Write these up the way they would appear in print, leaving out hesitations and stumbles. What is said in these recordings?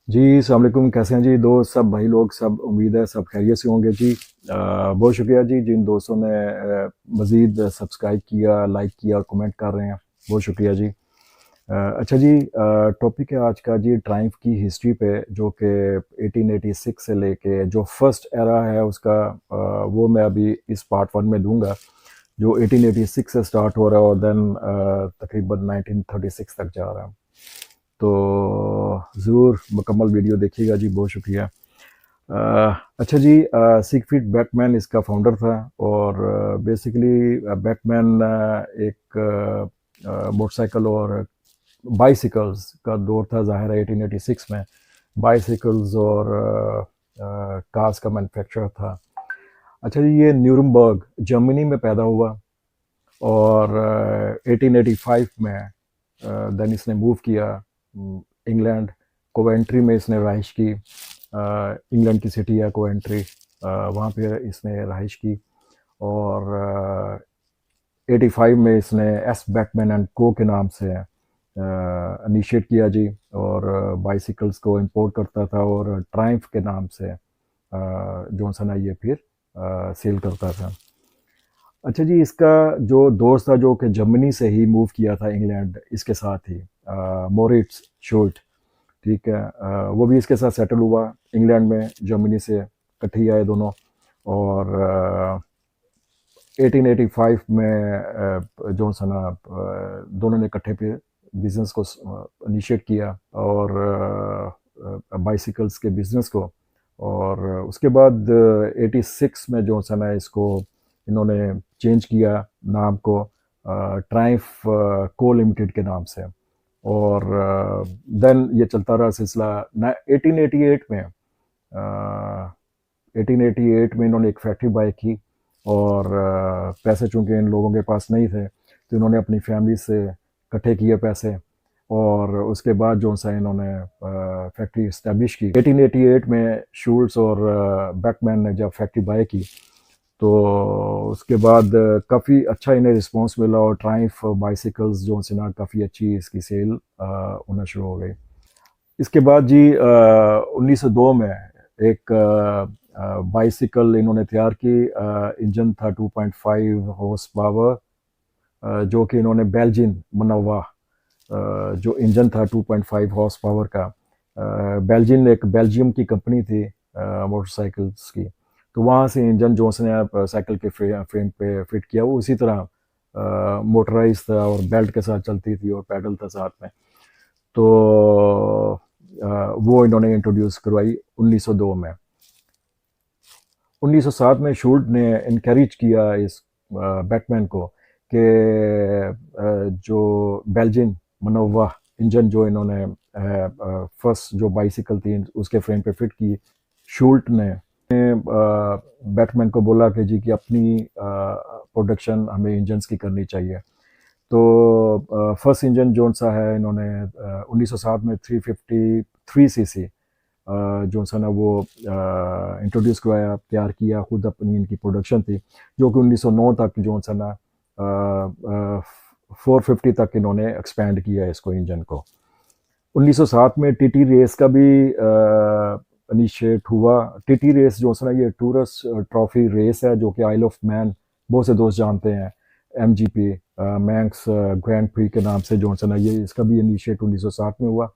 जी अस्सलाम वालेकुम। कैसे हैं जी दोस्त सब भाई लोग सब? उम्मीद है सब खैरियत से होंगे जी। बहुत शुक्रिया जी जिन दोस्तों ने मज़ीद सब्सक्राइब किया, लाइक किया और कमेंट कर रहे हैं। बहुत शुक्रिया जी। अच्छा जी, टॉपिक है आज का जी ट्रायम्फ की हिस्ट्री पे, जो कि 1886 से लेके जो फर्स्ट एरा है उसका, वो मैं अभी इस पार्ट वन में दूंगा, जो 1886 से स्टार्ट हो रहा है और देन तकरीबन 1936 तक जा रहा है। तो ज़रूर मुकम्मल वीडियो देखिएगा जी। बहुत शुक्रिया। अच्छा जी, सिगफ्रीड बैटमैन इसका फाउंडर था और बेसिकली बैटमैन एक मोटरसाइकिल और बाइसिकल्स का दौर था, ज़ाहिर है 1886 में बाइसिकल्स और कार्स का मैन्युफैक्चर था। अच्छा जी, ये न्यूरमबर्ग जर्मनी में पैदा हुआ और 1885 में देन इसने मूव किया इंग्लैंड। कोवेंट्री में इसने रहाइश की। इंग्लैंड की सिटी है कोवेंट्री, वहाँ पे इसने रहाइश की। और 85 में इसने एस बैटमैन एंड को के नाम से इनिशिएट किया जी, और बाइसिकल्स को इंपोर्ट करता था और ट्रायम्फ के नाम से जॉनसन ये फिर सेल करता था। अच्छा जी, इसका जो दोस्त था जो कि जर्मनी से ही मूव किया था इंग्लैंड इसके साथ ही, मोरिट्स शोल्ट, ठीक है, वो भी इसके साथ सेटल हुआ इंग्लैंड में। जर्मनी से इकट्ठे ही आए दोनों। और 1885 में जो सा ना दोनों ने इकट्ठे पे बिजनेस को इनिशिएट किया और बाइसिकल्स के बिजनेस को। और उसके बाद 86 में जो सा ना इसको इन्होंने चेंज किया नाम को ट्रायम्फ को लिमिटेड के नाम से। और देन ये चलता रहा सिलसिला। 1888 में 1888 में इन्होंने एक फैक्ट्री बाय की और पैसे चूंकि इन लोगों के पास नहीं थे तो इन्होंने अपनी फैमिली से इकट्ठे किए पैसे और उसके बाद जो सा इन्होंने फैक्ट्री इस्टेब्लिश की। 1888 में शूल्स और बैटमैन ने जब फैक्ट्री बाय की तो उसके बाद काफ़ी अच्छा इन्हें रिस्पांस मिला और ट्रायम्फ बाइसिकल्स जो से ना काफ़ी अच्छी इसकी सेल होना शुरू हो गई। इसके बाद जी 1902 में एक बाइसिकल इन्होंने तैयार की। इंजन था 2.5 हॉर्स पावर, जो कि इन्होंने बेल्जियन मनवा जो इंजन था 2.5 हॉर्स पावर का, बेल्जियन एक बेल्जियम की कंपनी थी मोटरसाइकिल्स की, तो वहाँ से इंजन जो उसने साइकिल के फ्रेम पे फिट किया वो उसी तरह मोटराइज था और बेल्ट के साथ चलती थी और पैडल था साथ में। तो वो इन्होंने इंट्रोड्यूस करवाई 1902 में। 1907 में शूल्ट ने इनकरेज किया इस बैटमैन को कि जो बेल्जियन मनोवा इंजन जो इन्होंने फर्स्ट जो बाइसिकल थी उसके फ्रेम पे फिट की। शूल्ट ने बैटमैन को बोला कि जी कि अपनी प्रोडक्शन हमें इंजन्स की करनी चाहिए। तो फर्स्ट इंजन जो सा है इन्होंने 1907 में 353 सीसी जो सा ना वो इंट्रोड्यूस करवाया, तैयार किया, खुद अपनी इनकी प्रोडक्शन थी, जो कि 1909 तक जो सा ना 450 तक इन्होंने एक्सपेंड किया इसको इंजन को। 1907 में टीटी रेस का भी इनिशिएट हुआ। टीटी रेस जो है ना ये टूरिस्ट ट्रॉफी रेस है जो कि आइल ऑफ मैन बहुत से दोस्त जानते हैं, एमजीपी मैंक्स ग्रैंड प्री के नाम से जो है ना ये इसका भी इनिशिएट 1907 में हुआ।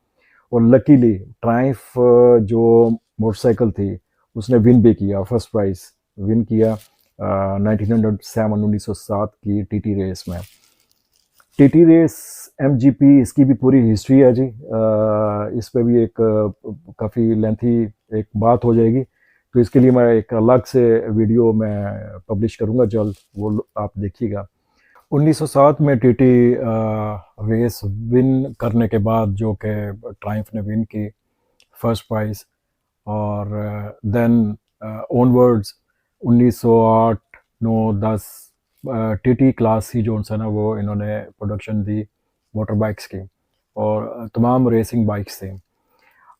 और लकीली ट्रायम्फ जो मोटरसाइकिल थी उसने विन भी किया, फर्स्ट प्राइज विन किया 1907 की टीटी रेस में। टीटी रेस एमजीपी इसकी भी पूरी हिस्ट्री है जी। इस पे भी एक काफ़ी लेंथी एक बात हो जाएगी, तो इसके लिए मैं एक अलग से वीडियो मैं पब्लिश करूंगा जल्द, वो आप देखिएगा। 1907 में टीटी रेस विन करने के बाद जो कि ट्रायम्फ ने विन की फर्स्ट प्राइज, और देन ऑनवर्ड्स 1908 9 10 टीटी क्लास ही जो सा ना वो इन्होंने प्रोडक्शन दी मोटर बाइक्स की और तमाम रेसिंग बाइक्स थी।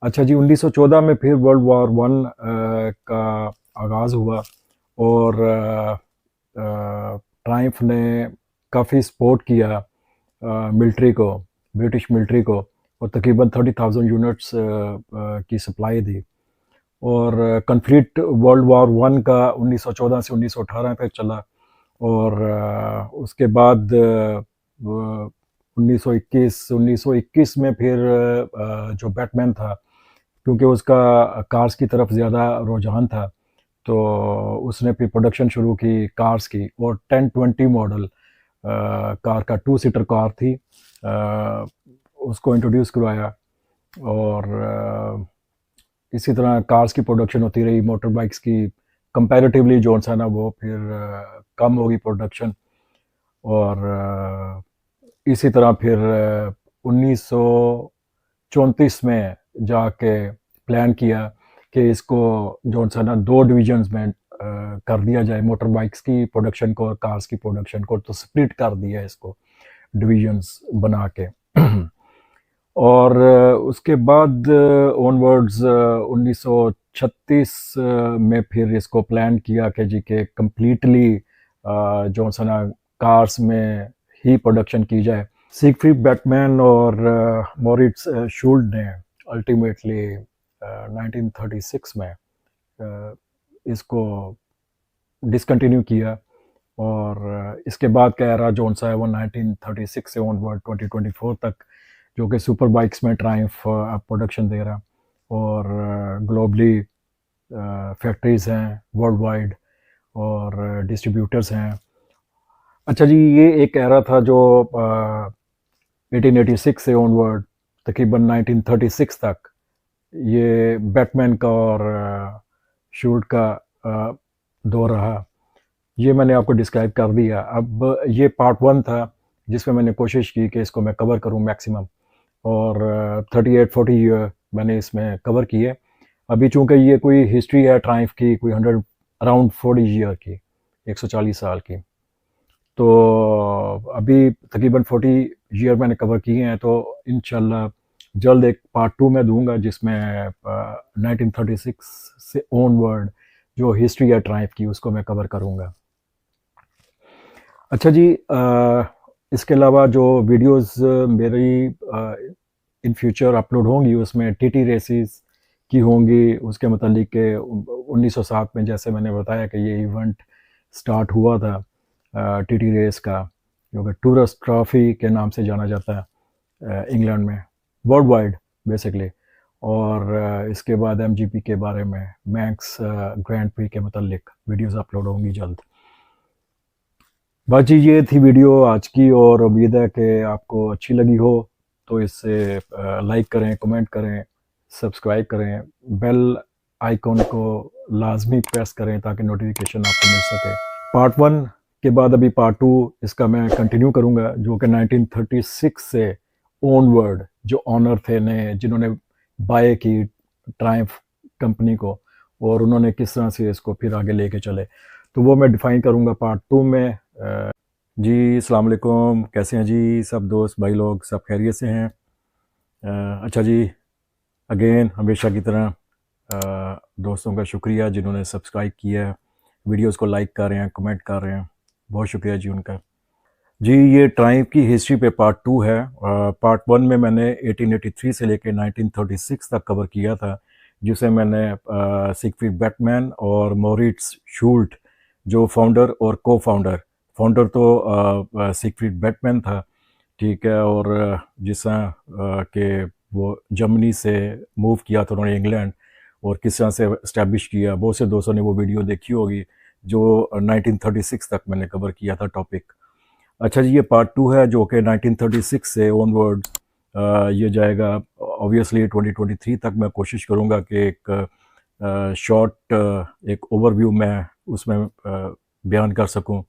अच्छा जी, 1914 में फिर वर्ल्ड वॉर वन का आगाज़ हुआ और ट्रायम्फ ने काफ़ी सपोर्ट किया मिलिट्री को, ब्रिटिश मिलिट्री को, और तकरीबन 30,000 यूनिट्स की सप्लाई थी। और कन्फ्लिक्ट वर्ल्ड वॉर वन का 1914 से 1918 तक चला। और उसके बाद 1921 में फिर जो बैटमैन था, क्योंकि उसका कार्स की तरफ ज़्यादा रुझान था, तो उसने फिर प्रोडक्शन शुरू की कार्स की। और 1020 मॉडल कार का 2 सीटर कार थी, उसको इंट्रोड्यूस करवाया। और इसी तरह कार्स की प्रोडक्शन होती रही। मोटर बाइक्स की कंपैरेटिवली जो सा ना वो फिर कम होगी प्रोडक्शन। और इसी तरह फिर 1934 में जाके प्लान किया कि इसको जो सा ना 2 डिवीजन्स में कर दिया जाए, मोटर बाइक्स की प्रोडक्शन को और कार्स की प्रोडक्शन को। तो स्प्लिट कर दिया इसको डिवीजन्स बना के। और उसके बाद ऑनवर्ड्स 1936 में फिर इसको प्लान किया कि जी के कम्प्लीटली जो सा ना कार्स में ही प्रोडक्शन की जाए। सिगफ्रीड बैटमैन और मॉरिट्स शूल्ड ने अल्टीमेटली 1936 में इसको डिसकंटिन्यू किया। और इसके बाद का एरा जो सा है वो 1936 से ऑनवर्ड 2024 तक, जो कि सुपर बाइक्स में ट्रायम्फ प्रोडक्शन दे रहा। और ग्लोबली फैक्ट्रीज़ हैं वर्ल्ड वाइड और डिस्ट्रीब्यूटर्स हैं। अच्छा जी, ये एक एरा था जो 1886 से ऑनवर्ड तकरीबन 1936 तक ये बैटमैन का और शूट का दौर रहा। ये मैंने आपको डिस्क्राइब कर दिया। अब ये पार्ट 1 था जिसमें मैंने कोशिश की कि इसको मैं कवर करूं मैक्सिमम। और 38-40 ईयर मैंने इसमें कवर किए। अभी चूंकि ये कोई हिस्ट्री है ट्रायम्फ की, कोई 100 अराउंड 40 ईयर की, 140 साल की। तो अभी तकरीबन 40 ईयर मैंने कवर किए हैं। तो इंशाल्लाह जल्द एक पार्ट 2 में दूंगा जिसमें 1936 से ऑनवर्ड जो हिस्ट्री है ट्रायम्फ की उसको मैं कवर करूंगा। अच्छा जी, इसके अलावा जो वीडियोस मेरी इन फ्यूचर अपलोड होंगी उसमें टीटी रेसेस की होंगी। उसके मतलब के 1907 में जैसे मैंने बताया कि ये इवेंट स्टार्ट हुआ था टीटी रेस का, जो कि टूरिस्ट ट्रॉफी के नाम से जाना जाता है इंग्लैंड में, वर्ल्ड वाइड बेसिकली। और इसके बाद एमजीपी के बारे में, मैक्स ग्रैंड प्री के मतलब वीडियोस अपलोड होंगी जल्द। बस जी, ये थी वीडियो आज की, और उम्मीद है कि आपको अच्छी लगी हो। तो इससे लाइक करें, कमेंट करें, सब्सक्राइब करें, बेल आइकॉन को लाजमी प्रेस करें ताकि नोटिफिकेशन आपको मिल सके। पार्ट 1 के बाद अभी पार्ट 2 इसका मैं कंटिन्यू करूंगा, जो कि 1936 से ऑनवर्ड जो ऑनर थे ने जिन्होंने बाय की ट्रायम्फ कंपनी को, और उन्होंने किस तरह से इसको फिर आगे लेके चले, तो वो मैं डिफ़ाइन करूंगा पार्ट 2 में। जी अस्सलाम वालेकुम, कैसे हैं जी सब दोस्त भाई लोग, सब खैरियत से हैं? अच्छा जी, अगेन हमेशा की तरह दोस्तों का शुक्रिया जिन्होंने सब्सक्राइब किया है, वीडियोस को लाइक कर रहे हैं, कमेंट कर रहे हैं, बहुत शुक्रिया जी उनका। जी, ये ट्रायम्फ की हिस्ट्री पे पार्ट 2 है। पार्ट 1 में मैंने 1883 से लेकर 1936 तक कवर किया था, जिसे मैंने सिगफ्रीड बैटमैन और मॉरिट्स शूल्ट जो फाउंडर और को फाउंडर तो सिगफ्रीड बैटमैन था, ठीक है। और जिस तरह कि वो जर्मनी से मूव किया था उन्होंने इंग्लैंड, और किस तरह से इस्टेब्लिश किया, बहुत से दोस्तों ने वो वीडियो देखी होगी जो 1936 तक मैंने कवर किया था टॉपिक। अच्छा जी, ये पार्ट 2 है जो कि 1936 से ऑनवर्ड ये जाएगा। ऑब्वियसली 2023 तक मैं कोशिश करूँगा कि एक शॉर्ट एक ओवरव्यू मैं उसमें बयान कर सकूँ,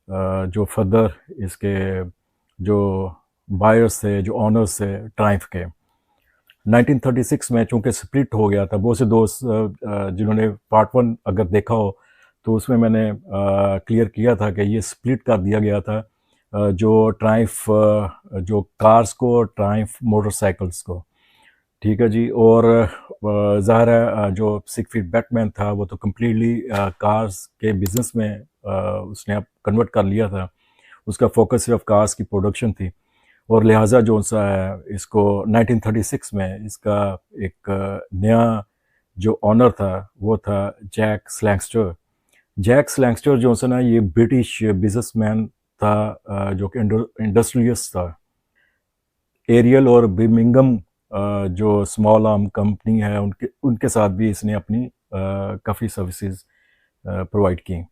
जो फर्दर इसके जो बायर्स थे, जो ऑनर्स थे ट्रायम्फ के। 1936 में चूँकि स्प्लिट हो गया था, बहुत से दोस्त जिन्होंने पार्ट 1 अगर देखा हो तो उसमें मैंने क्लियर किया था कि ये स्प्लिट कर दिया गया था, जो ट्रायम्फ जो कार्स को, ट्रायम्फ मोटरसाइकिल्स को, ठीक है जी। और ज़ाहिर है जो सिगफ्रीड बैटमैन था वो तो कम्प्लीटली कार्स के बिज़नेस में उसने अब कन्वर्ट कर लिया था, उसका फोकस सिर्फ कार्स की प्रोडक्शन थी। और लिहाजा जो सा है इसको 1936 में इसका एक नया जो ऑनर था वो था जैक स्लैंगस्टर। जैक स्लैंगस्टर जो सा ना ये ब्रिटिश बिजनेसमैन था, जो कि इंडस्ट्रियलिस्ट था। एरियल और बिर्मिंघम जो स्मॉल आर्म कंपनी है उनके उनके साथ भी इसने अपनी काफ़ी सर्विसेज प्रोवाइड की।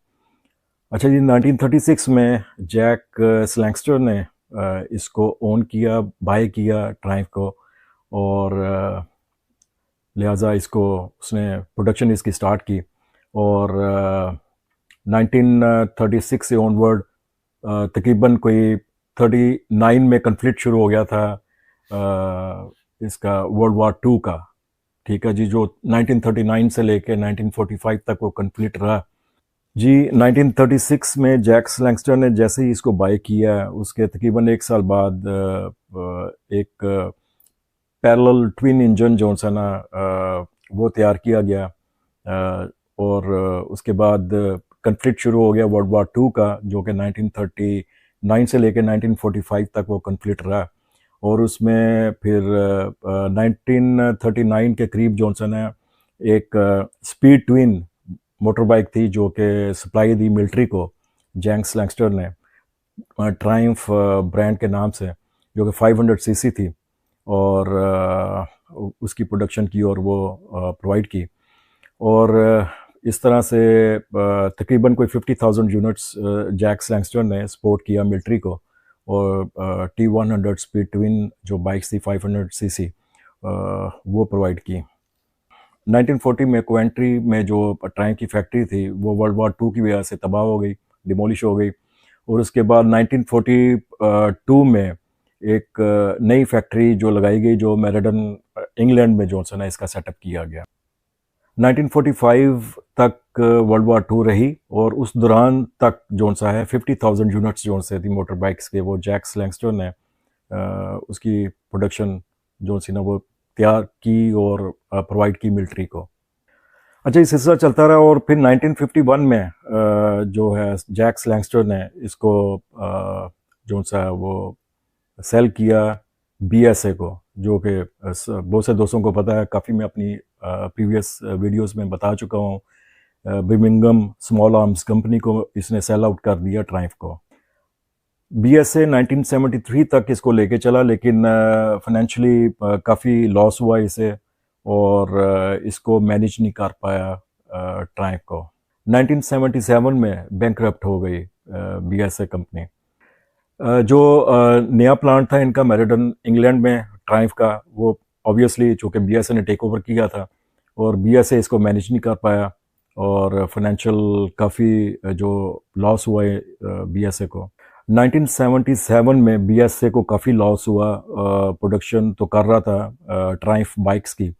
अच्छा जी, 1936 में जैक स्लैंगस्टर ने इसको ओन किया, बाय किया ट्राइम्फ को, और लिहाजा इसको उसने प्रोडक्शन इसकी स्टार्ट की। और 1936 से ऑनवर्ड तकरीबन कोई 39 में कन्फ्लिक्ट शुरू हो गया था इसका वर्ल्ड वार टू का। ठीक है जी, जो 1939 से लेके 1945 तक वो कन्फ्लिक्ट रहा जी। 1936 में जैक स्लैंगस्टर ने जैसे ही इसको बाय किया उसके तकरीबन एक साल बाद एक पैरेलल ट्विन इंजन जो सा ना वो तैयार किया गया, और उसके बाद कन्फ्लिक्ट शुरू हो गया वर्ल्ड वार टू का, जो कि 1939 से लेकर 1945 तक वो कन्फ्लिक्ट रहा। और उसमें फिर 1939 के करीब जॉनसन है एक स्पीड ट्विन मोटर बाइक थी जो कि सप्लाई दी मिलिट्री को जैक स्लैंगस्टर ने, ट्रायम्फ ब्रांड के नाम से, जो कि 500 सीसी थी, और उसकी प्रोडक्शन की और वो प्रोवाइड की। और इस तरह से तकरीबन कोई 50,000 यूनिट्स जैक स्लैंगस्टर ने सपोर्ट किया मिलिट्री को, और T100 स्पीड ट्विन जो बाइक्स थी 500 सीसी वो प्रोवाइड की। 1940 में कोवेंट्री में जो ट्रायम्फ की फैक्ट्री थी वो वर्ल्ड वार टू की वजह से तबाह हो गई, डिमोलिश हो गई। और उसके बाद 1942 में एक नई फैक्ट्री जो लगाई गई जो मेरेडन इंग्लैंड में जो है इसका सेटअप किया गया। 1945 तक वर्ल्ड वार टू रही, और उस दौरान तक जो सा है 50,000 यूनिट्स जो से थी मोटर बाइक्स के, वो जैक स्लैंगस्टर ने उसकी प्रोडक्शन जो सी ना वो तैयार की और प्रोवाइड की मिलिट्री को। अच्छा, इस सिलसिला चलता रहा, और फिर 1951 में जो है जैक स्लैंगस्टर ने इसको जो सा है वो सेल किया BSA को, जो कि बहुत से दोस्तों को पता है, काफ़ी मैं अपनी प्रीवियस वीडियोस में बता चुका हूँ। बिर्मिंघम स्मॉल आर्म्स कंपनी को इसने सेल आउट कर दिया ट्रायम्फ को। BSA 1973 तक इसको लेके चला, लेकिन फाइनेंशियली काफ़ी लॉस हुआ इसे, और इसको मैनेज नहीं कर पाया ट्रायम्फ को। 1977 में बैंकरप्ट हो गई BSA कंपनी। जो नया प्लांट था इनका मेरेडन इंग्लैंड में ट्रायम्फ का, वो ऑब्वियसली चूँकि BSA ने टेक ओवर किया था, और BSA इसको मैनेज नहीं कर पाया, और फाइनेंशियल काफ़ी जो लॉस हुआ है BSA को। 1977 में BSA को काफ़ी लॉस हुआ। प्रोडक्शन तो कर रहा था ट्रायम्फ बाइक्स की,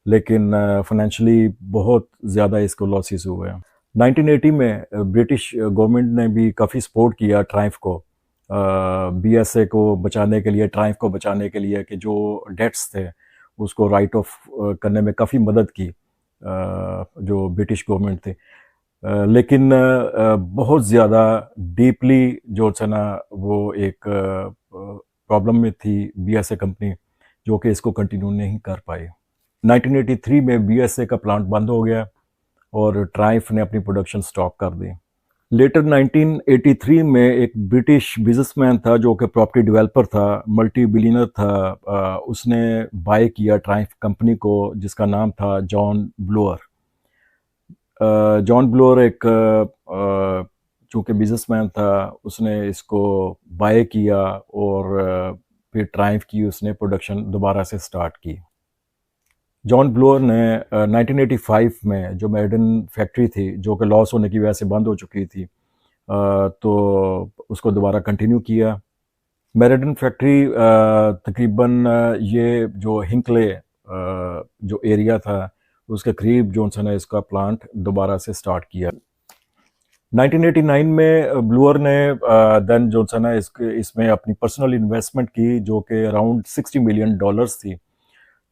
लेकिन फाइनेंशियली बहुत ज़्यादा इसको लॉसेस हुए हैं। 1980 में ब्रिटिश गवर्नमेंट ने भी काफ़ी सपोर्ट किया ट्रायम्फ को, BSA को बचाने के लिए, ट्रायम्फ को बचाने के लिए, कि जो डेट्स थे उसको राइट ऑफ करने में काफ़ी मदद की जो ब्रिटिश गवर्नमेंट थी। लेकिन बहुत ज़्यादा डीपली जो है ना वो एक प्रॉब्लम में थी BSA कंपनी, जो कि इसको कंटिन्यू नहीं कर पाई। 1983 में BSA का प्लांट बंद हो गया, और ट्रायम्फ ने अपनी प्रोडक्शन स्टॉप कर दी। लेटर 1983 में एक ब्रिटिश बिजनेसमैन था जो कि प्रॉपर्टी डेवलपर था, मल्टी बिलियनर था, उसने बाय किया ट्रायम्फ कंपनी को, जिसका नाम था जॉन ब्लोअर। जॉन ब्लोअर एक चूँकि बिजनेसमैन था, उसने इसको बाय किया, और फिर ट्रायम्फ की उसने प्रोडक्शन दोबारा से स्टार्ट की। जॉन ब्लोअर ने 1985 में जो मेरेडन फैक्ट्री थी जो कि लॉस होने की वजह से बंद हो चुकी थी, तो उसको दोबारा कंटिन्यू किया। मेरेडन फैक्ट्री तकरीबन ये जो हिंकले जो एरिया था उसके करीब जो है इसका प्लांट दोबारा से स्टार्ट किया। 1989 में ब्लूअर ने देन जो है ना इसमें अपनी पर्सनल इन्वेस्टमेंट की, जो कि अराउंड $60 मिलियन थी।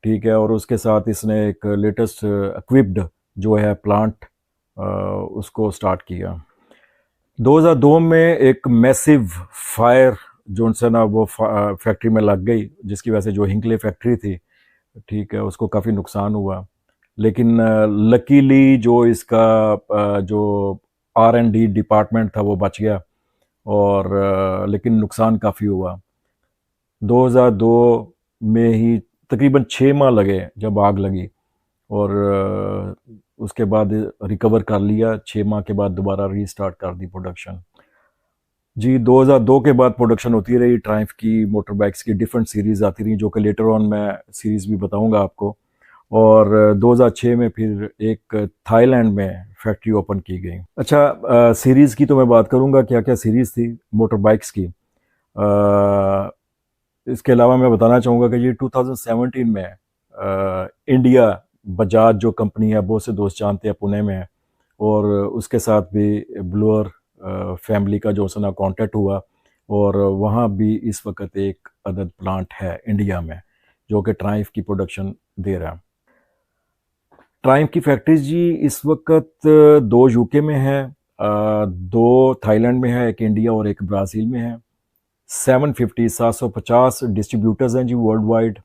ठीक है, और उसके साथ इसने एक लेटेस्ट इक्विप्ड जो है प्लांट उसको स्टार्ट किया। 2002 में एक मैसिव फायर जो से ना वो फैक्ट्री में लग गई, जिसकी वजह से जो हिंकले फैक्ट्री थी, ठीक है, उसको काफ़ी नुकसान हुआ। लेकिन लकीली जो इसका जो R&D डिपार्टमेंट था वो बच गया, और लेकिन नुकसान काफ़ी हुआ। 2002 में ही तकरीबन 6 माह लगे जब आग लगी, और उसके बाद रिकवर कर लिया। 6 माह के बाद दोबारा रीस्टार्ट कर दी प्रोडक्शन। जी, 2002 के बाद प्रोडक्शन होती रही ट्रायम्फ की मोटर बाइक्स की, डिफरेंट सीरीज़ आती रही, जो कि लेटर ऑन मैं सीरीज़ भी बताऊंगा आपको। और 2006 में फिर एक थाईलैंड में फैक्ट्री ओपन की गई। अच्छा, सीरीज़ की तो मैं बात करूंगा, क्या क्या सीरीज़ थी मोटर बाइक्स की। इसके अलावा मैं बताना चाहूँगा कि ये 2017 में इंडिया बजाज जो कंपनी है, बहुत से दोस्त जानते हैं, पुणे में है, और उसके साथ भी ब्लूअर फैमिली का जो सना कॉन्टैक्ट हुआ, और वहाँ भी इस वक्त एक अदद प्लांट है इंडिया में जो कि ट्रायम्फ की प्रोडक्शन दे रहा है। ट्रायम्फ की फैक्ट्रीज जी इस वक्त 2 यूके में है, 2 थाईलैंड में है, एक इंडिया और एक ब्राज़ील में है। 750 डिस्ट्रीब्यूटर्स हैं जी वर्ल्ड वाइड,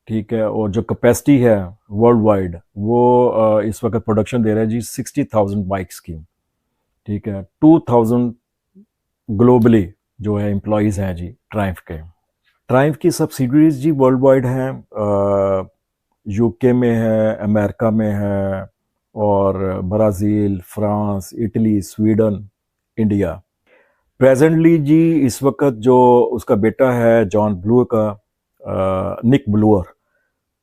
ठीक है। और जो कैपेसिटी है वर्ल्ड वाइड वो इस वक्त प्रोडक्शन दे रहा है जी 60,000 बाइक्स की, ठीक है। 2,000 ग्लोबली जो है एम्प्लॉयज़ हैं जी ट्रायम्फ के। ट्रायम्फ की सब्सिडरीज जी वर्ल्ड वाइड हैं, यूके में है, अमेरिका में है, और Brazil, France, Italy, Sweden, India. Presently ji इस वक्त जो उसका बेटा है जॉन ब्लूअर का, निक ब्लूअर,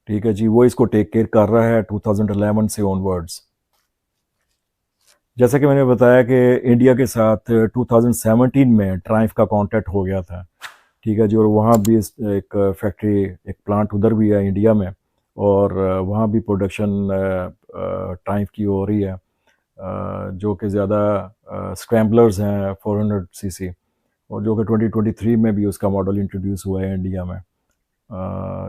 ठीक है जी, वो इसको टेक केयर कर रहा है 2011 से ऑनवर्ड्स। जैसा कि मैंने बताया कि इंडिया के साथ 2017 में ट्रायम्फ का कॉन्ट्रैक्ट हो गया था, ठीक है जी, और वहाँ भी एक फैक्ट्री, एक प्लांट उधर भी है इंडिया में, और वहाँ भी प्रोडक्शन ट्रायम्फ की हो रही है, जो कि ज़्यादा स्क्रैम्बलर्स हैं 400 सीसी, और जो कि 2023 में भी उसका मॉडल इंट्रोड्यूस हुआ है इंडिया में,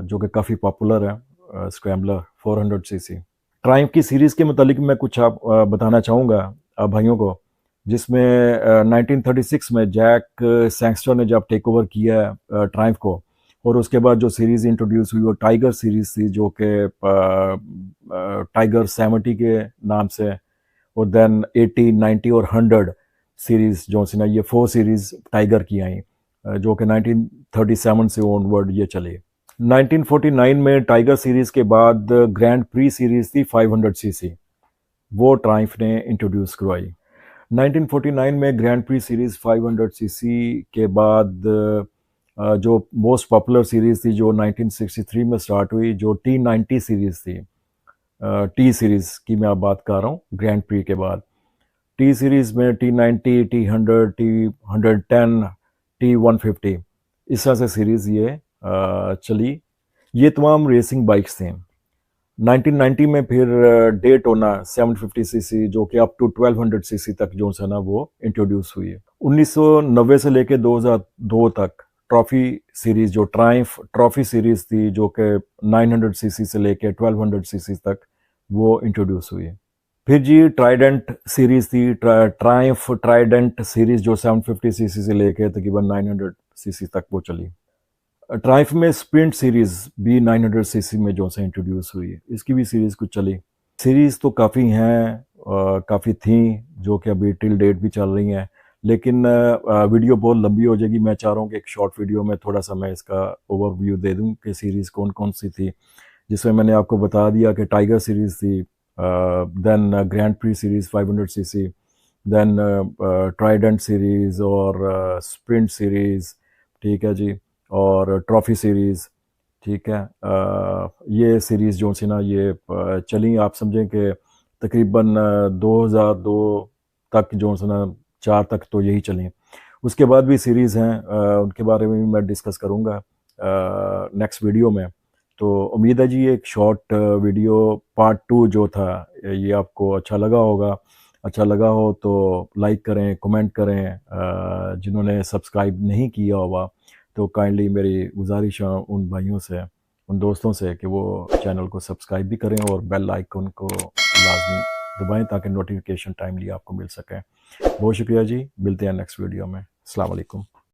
जो कि काफ़ी पॉपुलर है स्क्रैम्बलर 400 सीसी। ट्रायम्फ की सीरीज़ के मतलब मैं कुछ आप बताना चाहूँगा आप भाइयों को, जिसमें 1936 में जैक सैंगस्टर ने जब टेक ओवर किया ट्रायम्फ को, और उसके बाद जो सीरीज़ इंट्रोड्यूस हुई वो टाइगर सीरीज़ थी, जो कि टाइगर 70 के नाम से, और देन 80, 90 और 100 सीरीज़ जो सी ना, ये 4 सीरीज़ टाइगर की आई, जो कि 1937 से ऑनवर्ड ये चले। 1949 में टाइगर सीरीज़ के बाद ग्रैंड प्री सीरीज़ थी 500 सीसी, वो ट्रायम्फ ने इंट्रोड्यूस करवाई। 1949 में ग्रैंड प्री सीरीज़ 500 सीसी के बाद जो मोस्ट पॉपुलर सीरीज़ थी जो 1963 में स्टार्ट हुई, जो T90 सीरीज़ थी, टी सीरीज़ की मैं अब बात कर रहा हूँ ग्रैंड प्री के बाद। टी सीरीज़ में T90, T100, T110, T150, इस तरह से सीरीज़ ये चली। ये तमाम रेसिंग बाइक्स थे। 1990 में फिर डेटोना 750 सीसी, जो कि अप टू 1200 सीसी तक जो है ना वो इंट्रोड्यूस हुई है। 1990 से लेके 2002 तक ट्रॉफी सीरीज़, जो ट्रायम्फ ट्रॉफी सीरीज़ थी, जो कि 900 सीसी से लेके 1200 सीसी तक वो इंट्रोड्यूस हुई है। फिर जी ट्राइडेंट सीरीज़ थी, ट्रायम्फ ट्राइडेंट सीरीज़, जो 750 सीसी से लेके तकरीबन 900 सीसी तक वो चली। ट्रायम्फ में स्प्रिंट सीरीज़ भी 900 सीसी में जो से इंट्रोड्यूस हुई है, इसकी भी सीरीज़ कुछ चली। सीरीज़ तो काफ़ी हैं, काफ़ी थी, जो कि अभी टिल डेट भी चल रही हैं, लेकिन वीडियो बहुत लंबी हो जाएगी। मैं चाह रहा हूँ कि एक शॉर्ट वीडियो में थोड़ा सा मैं इसका ओवरव्यू दे दूँ कि सीरीज़ कौन कौन सी थी, जिसमें मैंने आपको बता दिया कि टाइगर सीरीज़ थी, then grand prix series 500 CC, then trident series और स्प्रिंट सीरीज़, ठीक है जी, और ट्रॉफी सीरीज़, ठीक है। ये सीरीज़ जो सी ना ये चली, आप समझें कि तकरीबन 2002 तक जो है ना, 4 तक तो यही चली। उसके बाद भी सीरीज़ हैं, उनके बारे में भी मैं डिस्कस करूँगा नेक्स्ट वीडियो में। तो उम्मीद है जी एक शॉर्ट वीडियो पार्ट 2 जो था ये आपको अच्छा लगा होगा। अच्छा लगा हो तो लाइक करें, कमेंट करें। जिन्होंने सब्सक्राइब नहीं किया होगा तो काइंडली मेरी गुजारिश है उन भाइयों से, उन दोस्तों से, कि वो चैनल को सब्सक्राइब भी करें और बेल आइकन को लाजमी दबाएं ताकि नोटिफिकेशन टाइमली आपको मिल सके। बहुत शुक्रिया जी, मिलते हैं नेक्स्ट वीडियो में। अस्सलाम वालेकुम।